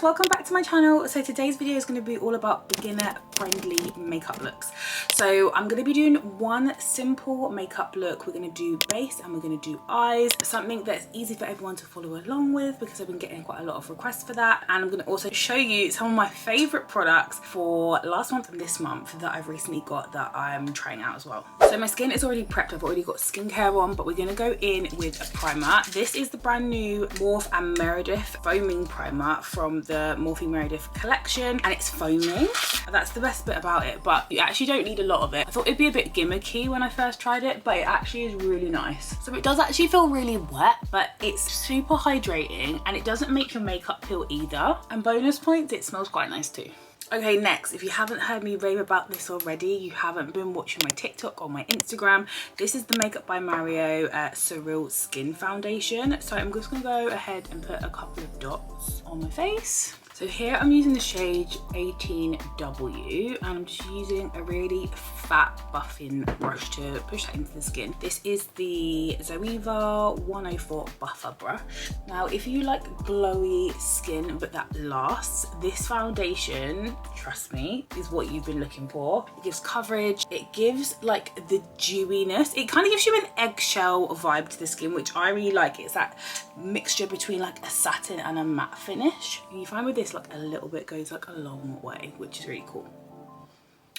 guys, welcome back to my channel. So today's video is going to be all about beginner friendly makeup looks. So I'm going to be doing one simple makeup look. We're going to do base and we're going to do eyes, something that's easy for everyone to follow along with because I've been getting quite a lot of requests for that. And I'm going to also show you some of my favorite products for last month and this month that I've recently got that I'm trying out as well. So my skin is already prepped. I've already got skincare on, but we're going to go in with a primer. This is the brand new Morphe and Meredith foaming primer from the Morphe Meredith collection, and it's foaming. That's the best bit about it, but you actually don't need a lot of it. I thought it'd be a bit gimmicky when I first tried it, but it actually is really nice. So it does actually feel really wet, but it's super hydrating and it doesn't make your makeup peel either. And bonus points, it smells quite nice too. Okay, next, if you haven't heard me rave about this already, you haven't been watching my TikTok or my Instagram, this is the Makeup by Mario Surreal Skin Foundation. So I'm just gonna go ahead and put a couple of dots on my face. So here I'm using the shade 18W and I'm just using a really fat buffing brush to push that into the skin. This is the Zoeva 104 buffer brush. Now, if you like glowy skin but that lasts, this foundation, trust me, is what you've been looking for. It gives coverage, it gives like the dewiness. It kind of gives you an eggshell vibe to the skin, which I really like. It's that mixture between like a satin and a matte finish. And you find with this, like a little bit goes like a long way, which is really cool.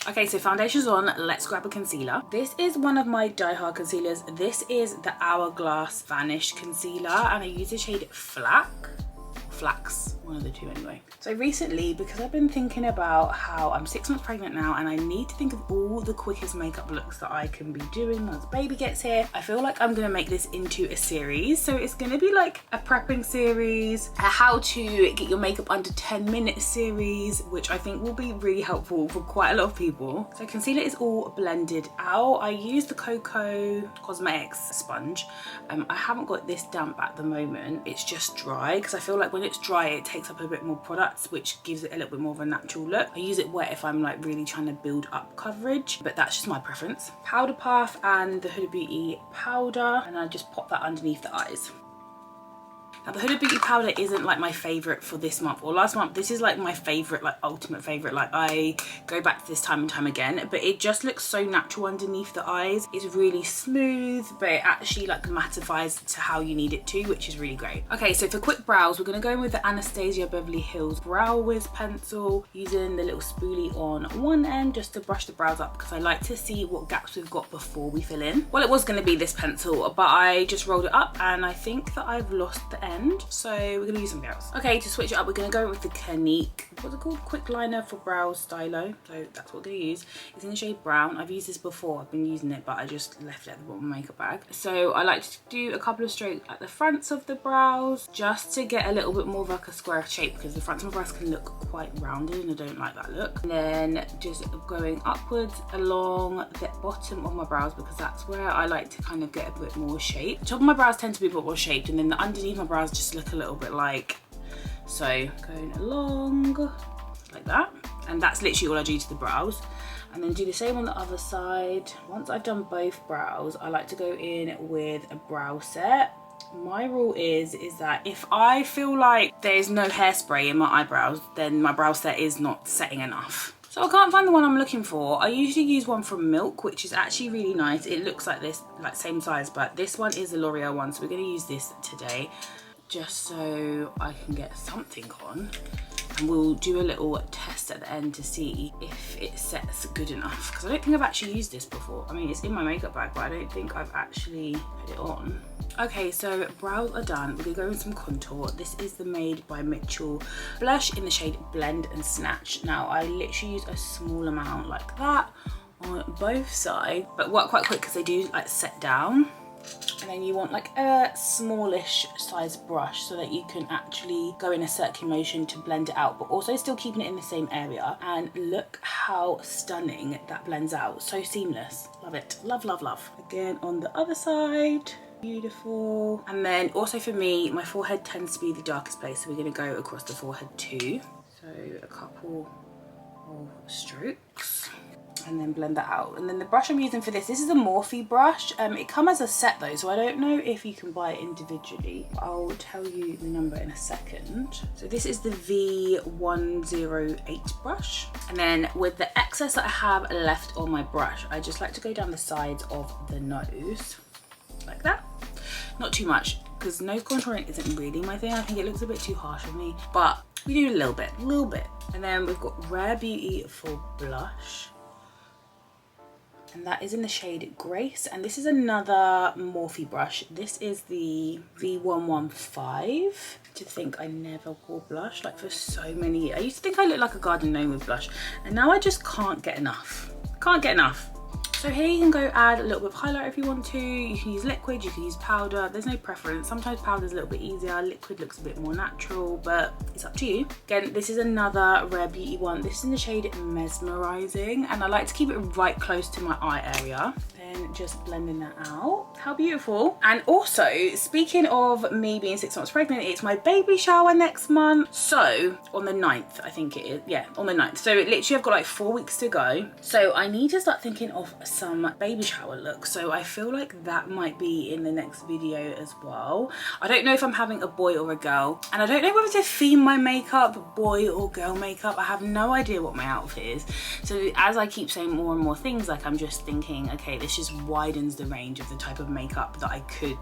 Okay, so foundation's on, let's grab a concealer. This is one of my die-hard concealers. This is the Hourglass Vanish Concealer and I use the shade Flax, one of the two anyway. So recently, because I've been thinking about how I'm 6 months pregnant now and I need to think of all the quickest makeup looks that I can be doing once baby gets here, I feel like I'm gonna make this into a series. So it's gonna be like a prepping series, a how to get your makeup under 10-minute series, which I think will be really helpful for quite a lot of people. So concealer is all blended out. I use the Coco Cosmetics sponge. I haven't got this damp at the moment. It's just dry because I feel like when it's dry, it takes up a bit more products, which gives it a little bit more of a natural look. I use it wet if I'm like really trying to build up coverage, but that's just my preference. Powder Puff and the Huda Beauty powder, and I just pop that underneath the eyes. Now the Huda Beauty powder isn't like my favorite for this month or last month. This is like my favorite, like ultimate favorite. Like I go back to this time and time again, but it just looks so natural underneath the eyes. It's really smooth, but it actually like mattifies to how you need it to, which is really great. Okay, so for quick brows, we're gonna go in with the Anastasia Beverly Hills Brow Wiz pencil, using the little spoolie on one end just to brush the brows up because I like to see what gaps we've got before we fill in. Well, it was gonna be this pencil, but I just rolled it up and I think that I've lost the end. So we're gonna use something else. Okay, to switch it up, we're gonna go with the Clinique, what's it called? Quick Liner for Brows Stylo. So that's what we're gonna use. It's in the shade brown. I've used this before, I've been using it, but I just left it at the bottom of my makeup bag. So I like to do a couple of strokes at the fronts of the brows, just to get a little bit more of like a square shape, because the fronts of my brows can look quite rounded and I don't like that look. And then just going upwards along the bottom of my brows, because that's where I like to kind of get a bit more shape. The top of my brows tend to be a bit more shaped, and then the underneath my brows just look a little bit like so, going along like that. And that's literally all I do to the brows, and then do the same on the other side. Once I've done both brows, I like to go in with a brow set. My rule is that if I feel like there's no hairspray in my eyebrows, then my brow set is not setting enough. So I can't find the one I'm looking for. I usually use one from Milk, which is actually really nice. It looks like this, like same size, but this one is the L'Oreal one, so we're going to use this today just so I can get something on. And we'll do a little test at the end to see if it sets good enough, because I don't think I've actually used this before. I mean, it's in my makeup bag, but I don't think I've actually put it on. Okay, so brows are done. We're gonna go in some contour. This is the Made by Mitchell blush in the shade Blend and Snatch. Now I literally use a small amount like that on both sides, but work quite quick because they do like set down. And then you want like a smallish size brush so that you can actually go in a circular motion to blend it out, but also still keeping it in the same area. And look how stunning that blends out. So seamless. Love it. Love, love, love. Again on the other side. Beautiful. And then also for me, my forehead tends to be the darkest place, so we're going to go across the forehead too. So a couple of strokes. and then blend that out. And then the brush I'm using for this is a Morphe brush. It comes as a set though, so I don't know if you can buy it individually. I'll tell you the number in a second. So this is the V108 brush. And then with the excess that I have left on my brush, I just like to go down the sides of the nose like that. Not too much, because nose contouring isn't really my thing. I think it looks a bit too harsh on me, but we do a little bit. And then we've got Rare Beauty for blush. And that is in the shade Grace. And this is another Morphe brush. This is the V115. To think I never wore blush, like for so many years. I used to think I looked like a garden gnome with blush, and now I just can't get enough. So here you can go add a little bit of highlight if you want to. You can use liquid, you can use powder. There's no preference. Sometimes powder is a little bit easier. Liquid looks a bit more natural, but it's up to you. Again, this is another Rare Beauty one. This is in the shade Mesmerizing, and I like to keep it right close to my eye area. Then just blending that out. How beautiful. And also, speaking of me being 6 months pregnant, it's my baby shower next month. So on the 9th, I think it is. Yeah, on the 9th. So literally I've got like 4 weeks to go. So I need to start thinking of some baby shower looks. So I feel like that might be in the next video as well. I don't know if I'm having a boy or a girl. And I don't know whether to theme my makeup boy or girl makeup. I have no idea what my outfit is. So as I keep saying more and more things, like I'm just thinking, okay, this just widens the range of the type of makeup that I could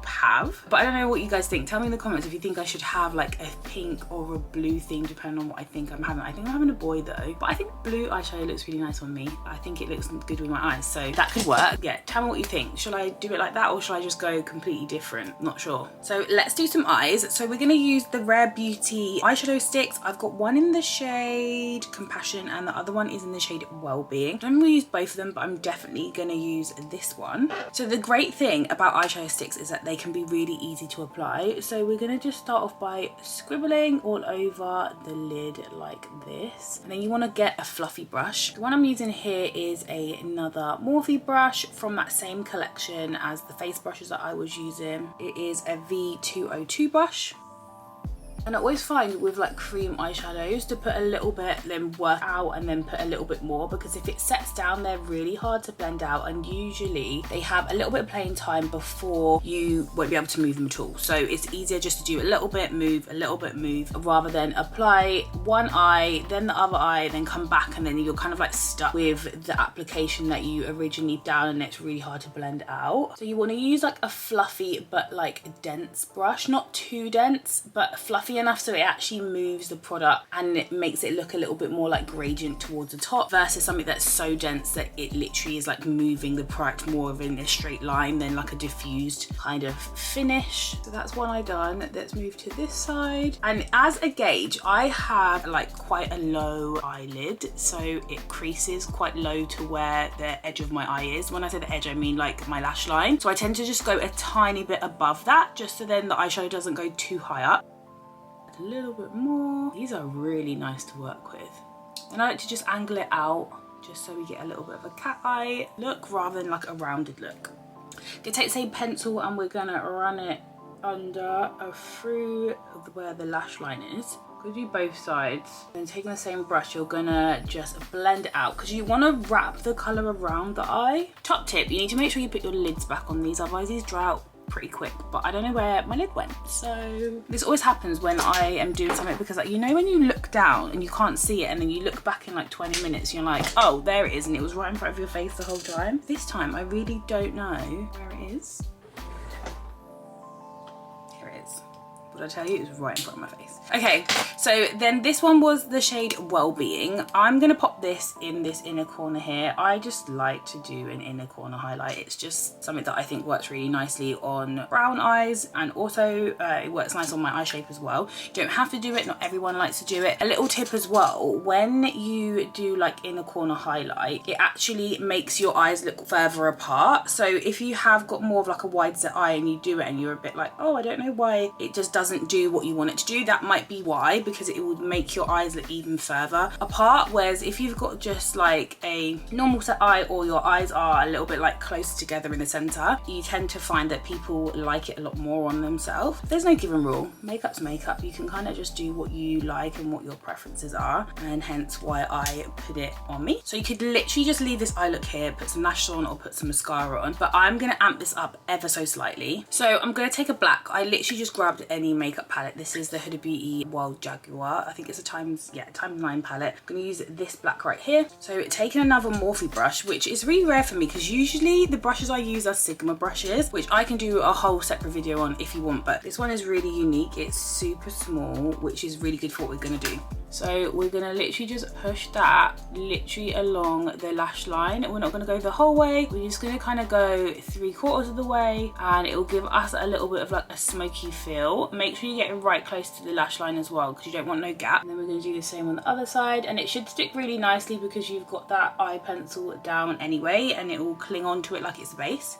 have. But I don't know what you guys think. Tell me in the comments if you think I should have like a pink or a blue theme, depending on what I think I'm having. I think I'm having a boy though, but I think blue eyeshadow looks really nice on me. I think it looks good with my eyes, so that could work. Yeah, tell me what you think. Should I do it like that, or should I just go completely different? Not sure. So let's do some eyes. So we're gonna use the Rare Beauty eyeshadow sticks. I've got one in the shade Compassion and the other one is in the shade Wellbeing. I don't really use both of them, but I'm definitely gonna use this one. So the great thing about eyeshadow sticks is that they can be really easy to apply. So we're gonna just start off by scribbling all over the lid like this, and then you want to get a fluffy brush. The one I'm using here is another Morphe brush from that same collection as the face brushes that I was using. It is a V202 brush. And I always find with like cream eyeshadows to put a little bit, then work out and then put a little bit more, because if it sets down, they're really hard to blend out, and usually they have a little bit of playing time before you won't be able to move them at all. So it's easier just to do a little bit, move, a little bit, move, rather than apply one eye, then the other eye, then come back, and then you're kind of like stuck with the application that you originally done, and it's really hard to blend out. So you want to use like a fluffy but like dense brush, not too dense, but fluffy enough so it actually moves the product and it makes it look a little bit more like gradient towards the top, versus something that's so dense that it literally is like moving the product more of in a straight line than like a diffused kind of finish. So that's one I done. Let's move to this side. And as a gauge, I have like quite a low eyelid, so it creases quite low to where the edge of my eye is. When I say the edge, I mean like my lash line. So I tend to just go a tiny bit above that, just so then the eyeshadow doesn't go too high up. A little bit more. These are really nice to work with. And I like to just angle it out just so we get a little bit of a cat eye look rather than like a rounded look. Okay, take the same pencil and we're gonna run it under through where the lash line is. Go do both sides. Then taking the same brush, you're gonna just blend it out because you want to wrap the colour around the eye. Top tip, you need to make sure you put your lids back on these, otherwise these dry out pretty quick, but I don't know where my lid went. So this always happens when I am doing something, because like, you know, when you look down and you can't see it and then you look back in like 20 minutes, you're like, oh, there it is, and it was right in front of your face the whole time. This time I really don't know where it is. Here it is. What did I tell you? It was right in front of my face. Okay, so then this one was the shade Wellbeing. I'm gonna pop this in this inner corner here. I just like to do an inner corner highlight. It's just something that I think works really nicely on brown eyes, and also it works nice on my eye shape as well. You don't have to do it, not everyone likes to do it. A little tip as well, when you do like inner corner highlight, it actually makes your eyes look further apart. So if you have got more of like a wide set eye and you do it and you're a bit like, oh, I don't know why it just doesn't doesn't do what you want it to do. That might be why, because it would make your eyes look even further apart. Whereas if you've got just like a normal set eye, or your eyes are a little bit like close together in the center, you tend to find that people like it a lot more on themselves. There's no given rule. Makeup's makeup. You can kind of just do what you like and what your preferences are, and hence why I put it on me. So you could literally just leave this eye look here, put some lashes on or put some mascara on, but I'm gonna amp this up ever so slightly. So I'm gonna take a black. I literally just grabbed any makeup palette. This is the Huda Beauty Wild Jaguar. I think it's a times 9 palette. I'm gonna use this black right here. So taking another Morphe brush, which is really rare for me because usually the brushes I use are Sigma brushes, which I can do a whole separate video on if you want, but this one is really unique. It's super small, which is really good for what we're gonna do. So we're gonna literally just push that literally along the lash line. We're not gonna go the whole way. We're just gonna kind of go 3/4 of the way, and it will give us a little bit of like a smoky feel. Make sure you get it right close to the lash line as well, because you don't want no gap. And then we're gonna do the same on the other side, and it should stick really nicely because you've got that eye pencil down anyway, and it will cling onto it like it's the base.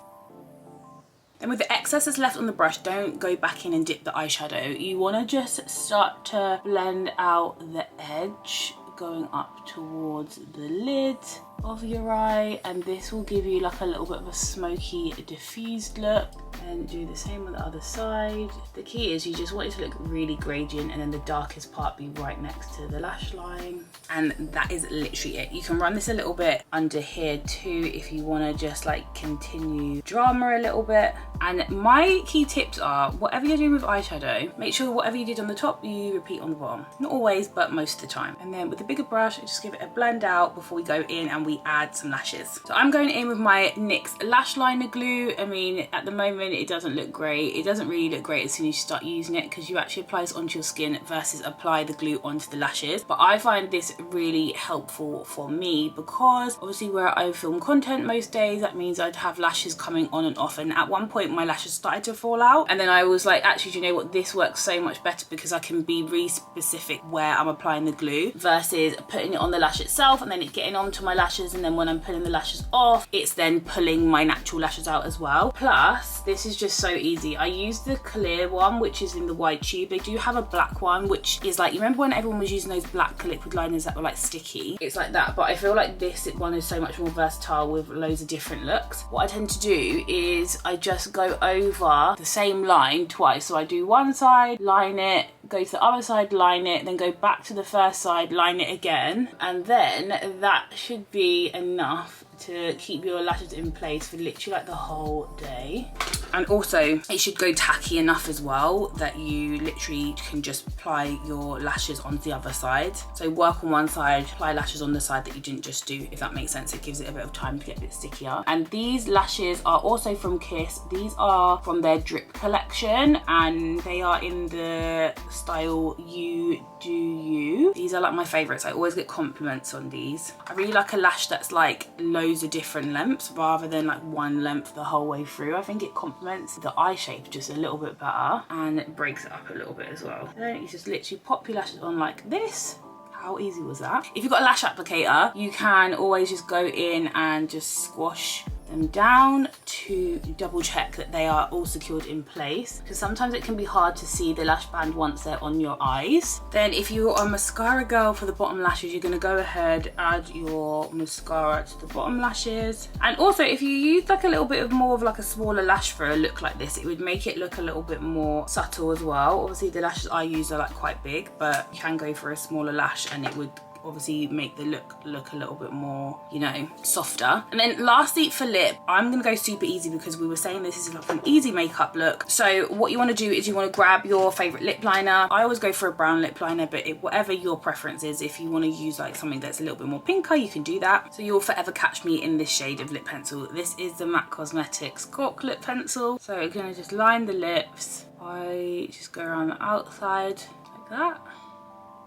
Then with the excess that's left on the brush, don't go back in and dip the eyeshadow. You want to just start to blend out the edge going up towards the lid of your eye, and this will give you like a little bit of a smoky diffused look. And do the same on the other side. The key is you just want it to look really gradient, and then the darkest part be right next to the lash line, and that is literally it. You can run this a little bit under here too if you want to just like continue drama a little bit. And my key tips are, whatever you're doing with eyeshadow, make sure whatever you did on the top you repeat on the bottom. Not always, but most of the time. And then with the bigger brush, just give it a blend out before we go in and we add some lashes. So I'm going in with my NYX lash liner glue. I mean, at the moment it doesn't look great. It doesn't really look great as soon as you start using it, because you actually apply this onto your skin versus apply the glue onto the lashes. But I find this really helpful for me because obviously where I film content most days, that means I'd have lashes coming on and off, and at one point my lashes started to fall out, and then I was like, actually, do you know what, this works so much better because I can be really specific where I'm applying the glue versus putting it on the lash itself and then it getting onto my lashes, and then when I'm pulling the lashes off, it's then pulling my natural lashes out as well. Plus, this is just so easy. I use the clear one, which is in the wide tube. They do have a black one, which is like, you remember when everyone was using those black liquid liners that were like sticky? It's like that, but I feel like this one is so much more versatile with loads of different looks. What I tend to do is I just go over the same line twice. So I do one side, line it, go to the other side, line it, then go back to the first side, line it again, and then that should be enough to keep your lashes in place for literally like the whole day. And also it should go tacky enough as well that you literally can just apply your lashes onto the other side. So work on one side, apply lashes on the side that you didn't just do, if that makes sense. It gives it a bit of time to get a bit stickier. And these lashes are also from Kiss. These are from their Drip collection, and they are in the style You Do You. These are like my favorites. I always get compliments on these. I really like a lash that's like loads of different lengths rather than like one length the whole way through. I think it complements the eye shape just a little bit better, and it breaks it up a little bit as well. Then you just literally pop your lashes on like this. How easy was that? If you've got a lash applicator, you can always just go in and just squash them down to double check that they are all secured in place, because sometimes it can be hard to see the lash band once they're on your eyes. Then if you're a mascara girl for the bottom lashes, you're going to go ahead, add your mascara to the bottom lashes. And also if you use like a little bit of more of like a smaller lash for a look like this, it would make it look a little bit more subtle as well. Obviously the lashes I use are like quite big, but you can go for a smaller lash and it would obviously make the look a little bit more, you know, softer. And then lastly for lip, I'm gonna go super easy because we were saying this is like an easy makeup look. So what you want to do is you want to grab your favorite lip liner. I always go for a brown lip liner, but whatever your preference is, if you want to use like something that's a little bit more pinker, you can do that. So you'll forever catch me in this shade of lip pencil. This is the MAC Cosmetics Cork lip pencil. So I'm gonna just line the lips. I just go around the outside like that.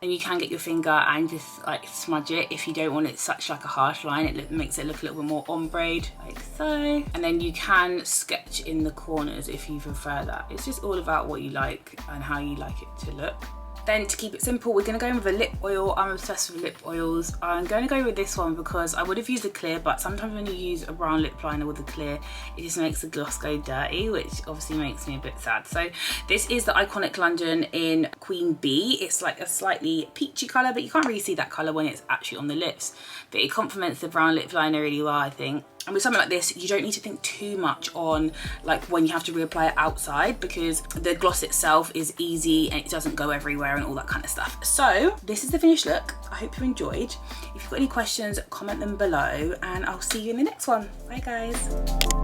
And you can get your finger and just like smudge it if you don't want it such like a harsh line. It makes it look a little bit more ombre, like so. And then you can sketch in the corners if you prefer that. It's just all about what you like and how you like it to look. Then to keep it simple, we're going to go in with a lip oil. I'm obsessed with lip oils. I'm going to go with this one because I would have used a clear, but sometimes when you use a brown lip liner with a clear, it just makes the gloss go dirty, which obviously makes me a bit sad. So this is the Iconic London in Queen Bee. It's like a slightly peachy colour, but you can't really see that colour when it's actually on the lips. But it complements the brown lip liner really well, I think. And with something like this, you don't need to think too much on like when you have to reapply it outside, because the gloss itself is easy and it doesn't go everywhere and all that kind of stuff. So this is the finished look. I hope you enjoyed. If you've got any questions, comment them below and I'll see you in the next one. Bye guys.